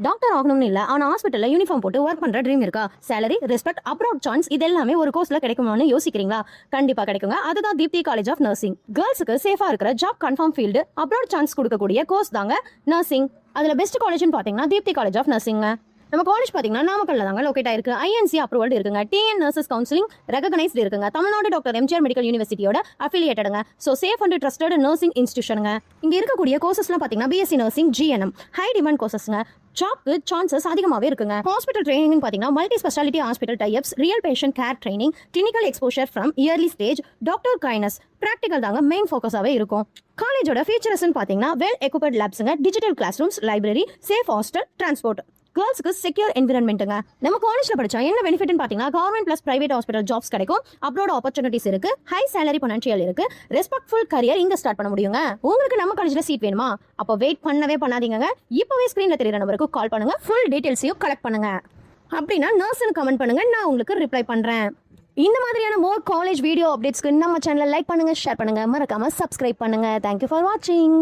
Doctor ஆகணும்னு இல்ல ஆனா ஹாஸ்பிட்டல்ல யூனிஃபார்ம் போட்டு ஒர்க் பண்ற ட்ரீம் இருக்கா? சேலரி, ரெஸ்பெக்ட், அப்ராட் சான்ஸ் இது எல்லாமே ஒரு கோர்ஸ்ல கிடைக்குமான்னு யோசிக்கிறீங்களா? கண்டிப்பா கிடைக்குங்க. அதுதான் தீப்தி காலேஜ் ஆஃப் நர்சிங். கேர்ள்ஸுக்கு சேஃபா இருக்கிற job confirm field, abroad chance கொடுக்கக்கூடிய கோர்ஸ் தாங்க நர்சிங். அதுல பெஸ்ட் காலேஜ்னு பாத்தீங்கன்னா தீப்தி காலேஜ் ஆஃப் நர்சிங். நம்ம காலேஜ் பாத்தீங்கன்னா நாமக்கல்ல தாங்க லொகேட் ஆயிருக்கு. ஐஎன்சி அப்ரூவல் இருக்குங்க. டிஎன் நர்சஸ் கவுன்சிலிங் ரெகனைஸ்ட் இருக்குங்க. தமிழ்நாடு டாக்டர் எம்ஜிஆர் மெடிக்கல் யூனிவர்சிட்டியோட அஃபிலியேட்டடுங்க. So safe and trusted nursing இன்ஸ்டியூஷனுங்க. இங்க இருக்கக்கூடிய கோர்சஸ்லாம் பாத்தீங்கன்னா BSc nursing, GNM, high demand கோர்சஸ்ங்க. ஜாப்க்கு சான்சஸ் அதிகமாகவே இருக்குங்க. ஹாஸ்பிட்டல் ட்ரைனிங் பார்த்தீங்கன்னா multi speciality hospital types, real patient care training, clinical exposure from early stage, doctor guidance, practical தாங்க மெயின் ஃபோக்கஸாகவே இருக்கும். காலேஜோட ஃபீச்சர்ஸ்ன்னு பார்த்தீங்கன்னா வெல் எக்யூப்ட் லேப்ஸுங்க, digital classrooms, library, safe hostel, transport, கேர்ள்ஸுக்கு செக்யூர் என்விரான்மெண்ட்டுங்க. நம்ம காலேஜ்ல படிச்சா என்ன பெனிஃபிட்னு பார்த்தீங்கன்னா government plus private hospital jobs கிடைக்கும், அப்ராட் ஆப்பர்ச்சுனிட்டிஸ் இருக்கு, ஹை சேலரி பொட்டன்ஷியல் இருக்கு, ரெஸ்பெக்ட்ஃபுல் கரியர் இங்க ஸ்டார்ட் பண்ண முடியுங்க. உங்களுக்கு நம்ம காலேஜ்ல சீட் வேணுமா? அப்போ வெயிட் பண்ணவே பண்ணாதீங்க. இப்போவே ஸ்க்ரீன்ல தெரியுற நம்பருக்கு கால் பண்ணுங்க, ஃபுல் டீடைல்ஸையும் கலெக்ட் பண்ணுங்க. அப்படின்னா நர்ஸ்னு கமெண்ட் பண்ணுங்க, நான் உங்களுக்கு ரிப்ளை பண்றேன். இந்த மாதிரியான மோர் காலேஜ் வீடியோ அப்டேட்ஸ்க்கு நம்ம சேனலை லைக் பண்ணுங்க, ஷேர் பண்ணுங்க, மறக்காம சப்ஸ்கிரைப் பண்ணுங்க. தேங்க்யூ ஃபார் வாட்சிங்.